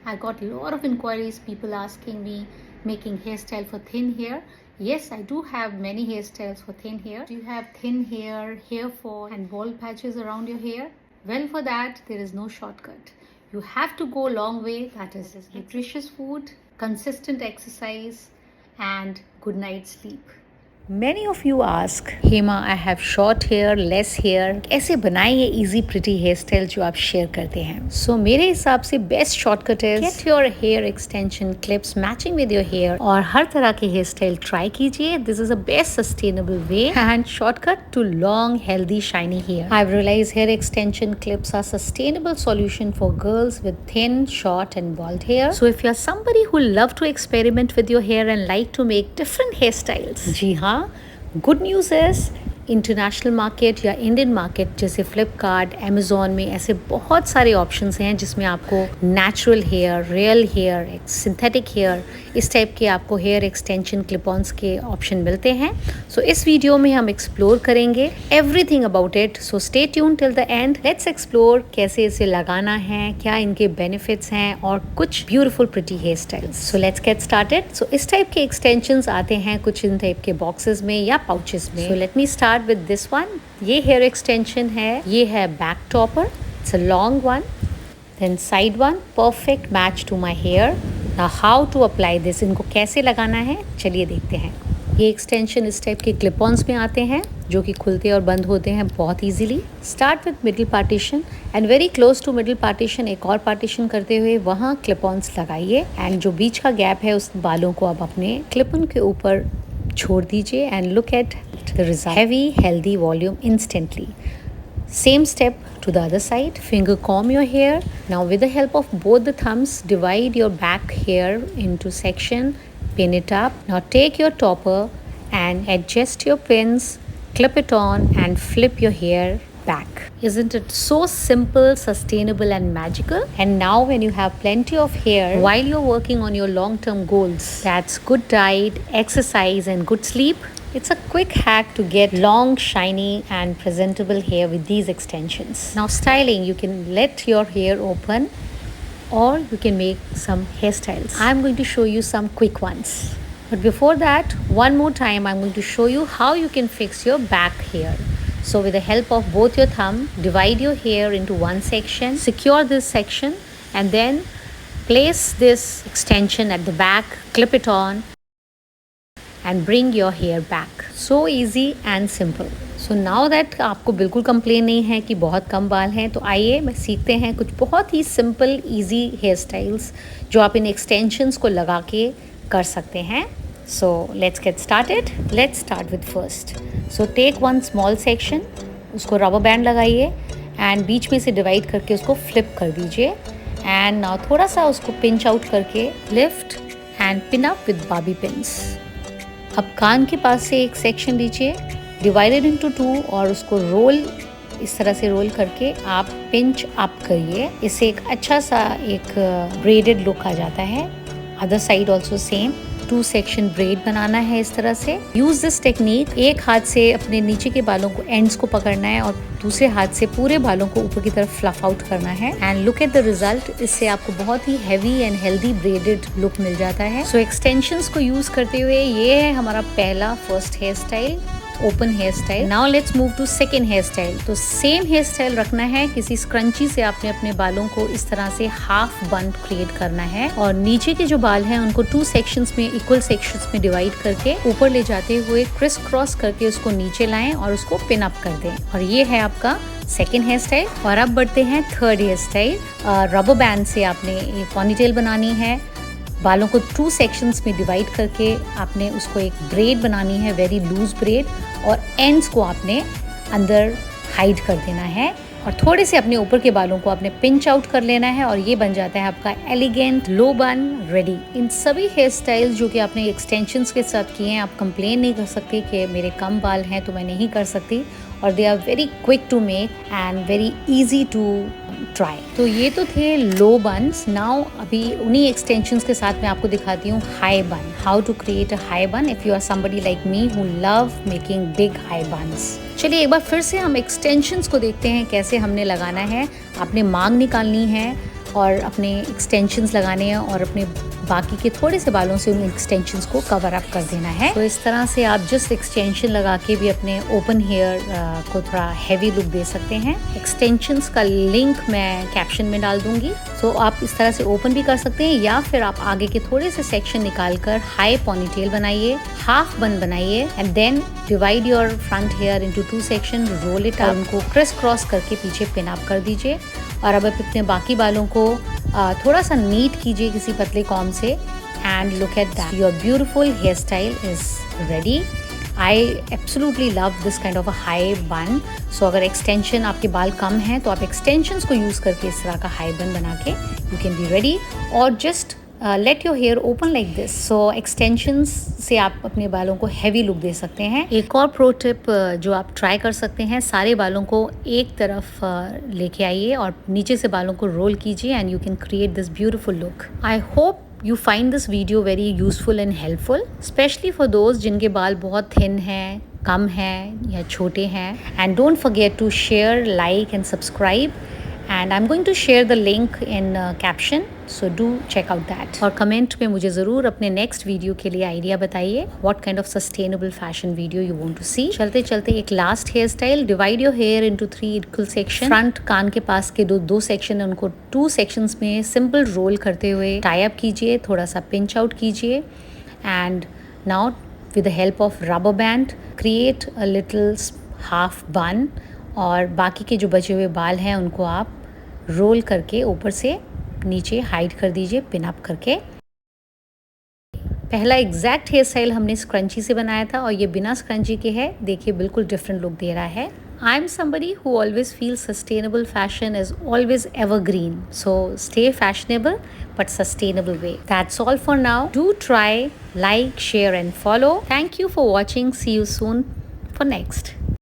I got a lot of inquiries, people asking me making hairstyle for thin hair. Yes, I do have many hairstyles for thin hair. Do you have thin hair, hair fall and bald patches around your hair? Well, for that, there is no shortcut. You have to go a long way. That is nutritious food, consistent exercise, and good night's sleep. Many of you ask, Hema I have short hair less hair, कैसे बनाए ये easy pretty hair style जो आप share करते हैं. सो मेरे हिसाब से best shortcut is get your hair extension clips matching with your hair और हर तरह के हेयर स्टाइल ट्राई कीजिए. This is a best sustainable way and shortcut to long healthy shiny hair. I realise hair extension clips are sustainable solution for girls with thin short and bald hair. So if you are somebody who love to experiment with your hair and like to make different hair styles, जी हाँ, good news is international market या Indian market जैसे Flipkart, Amazon में ऐसे बहुत सारे options हैं जिसमें आपको natural hair, real hair, synthetic hair, इस टाइप के आपको हेयर एक्सटेंशन क्लिप-ऑन्स के ऑप्शन मिलते हैं. सो इस वीडियो में हम एक्सप्लोर करेंगे everything about it. So stay tune till the end. Let's explore कैसे इसे लगाना है, क्या इनके बेनिफिट्स हैं और कुछ beautiful pretty hair styles. So let's get started. So इस टाइप के एक्सटेंशंस आते हैं कुछ इन टाइप के बॉक्सेस में या पाउचेस में. So let me start with this one. ये हेयर एक्सटेंशन है, ये है back topper. It's a long one. Then side one, perfect match to my hair. Now how to apply this, इनको कैसे लगाना है चलिए देखते हैं. ये एक्सटेंशन इस टाइप के क्लिप-ऑन्स में आते हैं जो कि खुलते और बंद होते हैं बहुत easily. Start with middle partition and very close to middle partition एक और पार्टीशन करते हुए वहाँ क्लिप-ऑन्स लगाइए एंड जो बीच का गैप है उस बालों को आप अपने क्लिप-ऑन के ऊपर छोड़ दीजिए and look eight the result. Heavy, healthy volume instantly. Same step to the other side. Finger comb your hair. Now with the help of both the thumbs, divide your back hair into section, pin it up. Now take your topper and adjust your pins, clip it on and flip your hair back. Isn't it so simple, sustainable and magical? And now when you have plenty of hair while you're working on your long-term goals, that's good diet, exercise and good sleep, it's a quick hack to get long, shiny and presentable hair with these extensions. Now styling, you can let your hair open or you can make some hairstyles. I'm going to show you some quick ones. But before that, one more time I'm going to show you how you can fix your back hair. So with the help of both your thumb, divide your hair into one section, secure this section and then place this extension at the back, clip it on and bring your hair back. So easy and simple. So now that आपको बिल्कुल complain नहीं है कि बहुत कम बाल हैं, तो आइए मैं सीखते हैं कुछ बहुत ही सिंपल इजी हेयर स्टाइल्स जो आप इन एक्सटेंशंस को लगा के कर सकते हैं. So let's get started. Let's start with first. So take one small section, उसको रबर बैंड लगाइए एंड बीच में से डिवाइड करके उसको फ्लिप कर दीजिए एंड नाउ थोड़ा सा उसको पिंच आउट करके lift and pin up with Bobby pins. अब कान के पास से एक सेक्शन लीजिए, डिवाइडेड इनटू 2 और उसको रोल इस तरह से रोल करके आप पिंच अप करिए. इससे एक अच्छा सा एक ब्रेडेड लुक आ जाता है. Other side also same 2 section braid बनाना है इस तरह से. Use this technique. एक हाथ से अपने नीचे के बालों को एंड्स को पकड़ना है और दूसरे हाथ से पूरे बालों को ऊपर की तरफ फ्लफ आउट करना है and look at the result. इससे आपको बहुत ही heavy and healthy braided look मिल जाता है. सो एक्सटेंशंस को यूज करते हुए ये है हमारा पहला first hair style, open hair style. Now let's move to second hair style. तो सेम हेयर स्टाइल रखना है. किसी स्क्रंची से आपने अपने बालों को इस तरह से हाफ बन क्रिएट करना है और नीचे के जो बाल हैं उनको 2 सेक्शंस में इक्वल सेक्शंस में डिवाइड करके ऊपर ले जाते हुए क्रिस क्रॉस करके उसको नीचे लाएं और उसको पिन अप कर दें. और ये है आपका सेकेंड हेयर स्टाइल. और अब बढ़ते हैं third hair style. Rubber band से आपने एक पॉनीटेल बनानी है. बालों को 2 सेक्शंस में डिवाइड करके आपने उसको एक ब्रेड बनानी है, वेरी लूज ब्रेड, और एंड्स को आपने अंदर हाइड कर देना है और थोड़े से अपने ऊपर के बालों को आपने पिंच आउट कर लेना है और ये बन जाता है आपका एलिगेंट लो बन रेडी. इन सभी हेयर स्टाइल्स जो कि आपने एक्सटेंशंस के साथ किए हैं, आप कंप्लेन नहीं कर सकते कि मेरे कम बाल हैं तो मैं नहीं कर सकती. और they are very quick to make and very easy to try. तो ये तो थे लो बन्स. नाउ अभी उन्हीं एक्सटेंशंस के साथ मैं आपको दिखाती हूँ high bun. How to create a high bun if you are somebody like me who love making big high buns. चलिए एक बार फिर से हम एक्सटेंशंस को देखते हैं कैसे हमने लगाना है. आपने मांग निकालनी है और अपने एक्सटेंशंस लगाने हैं और अपने बाकी के थोड़े से बालों से उन एक्सटेंशंस को कवर अप कर देना है। तो इस तरह से आप जस्ट एक्सटेंशन लगा के भी अपने ओपन हेयर को थोड़ा हैवी लुक दे सकते हैं। एक्सटेंशंस का लिंक मैं कैप्शन में डाल दूंगी। तो आप इस तरह से ओपन भी कर सकते हैं या फिर आप आगे के थोड़े से सेक्शन निकाल कर हाई पोनीटेल बनाइए, हाफ बन बनाइए and then divide your front hair into 2 section, roll it और उनको क्रिस क्रॉस करके पीछे पिन अप कर दीजिए। और अब अपने बाकी बालों को थोड़ा सा नीट कीजिए किसी पतले कॉम से and look at that, your beautiful hair style is ready. I absolutely love this kind of a high bun. So अगर एक्सटेंशन आपके बाल कम हैं तो आप एक्सटेंशंस को यूज़ करके इस तरह का हाई बन बना के यू कैन बी रेडी। और just let your hair open like this. So extensions से आप अपने बालों को हैवी लुक दे सकते हैं। एक और प्रो टिप जो आप ट्राई कर सकते हैं, सारे बालों को एक तरफ लेके आइए और नीचे से बालों को रोल कीजिए and you can create this beautiful look. I hope you find this video very useful and helpful, especially for those जिनके बाल बहुत thin हैं, कम हैं या छोटे हैं। And don't forget to share, like and subscribe. And I'm going to share the link in caption, so do check out that. और comment में मुझे ज़रूर अपने नेक्स्ट वीडियो के लिए आइडिया बताइए, what kind of sustainable fashion video you want to see. चलते चलते एक last hair style, divide your hair into 3 equal section. Front कान के पास के दो सेक्शन है, उनको 2 सेक्शंस में सिंपल रोल करते हुए टाई अप कीजिए, थोड़ा सा पिंच आउट कीजिए and now with the help of rubber band create a little half bun और बाकी के जो बचे हुए बाल हैं उनको आप रोल करके ऊपर से नीचे हाइड कर दीजिए पिन अप करके। पहला एग्जैक्ट हेयर स्टाइल हमने स्क्रंची से बनाया था और ये बिना स्क्रंची के है, देखिए बिल्कुल डिफरेंट लुक दे रहा है। I am somebody who always feels sustainable fashion is always evergreen. So stay fashionable but sustainable way. That's all for now. Do try, like, share and follow. Thank you for watching. See you soon for next.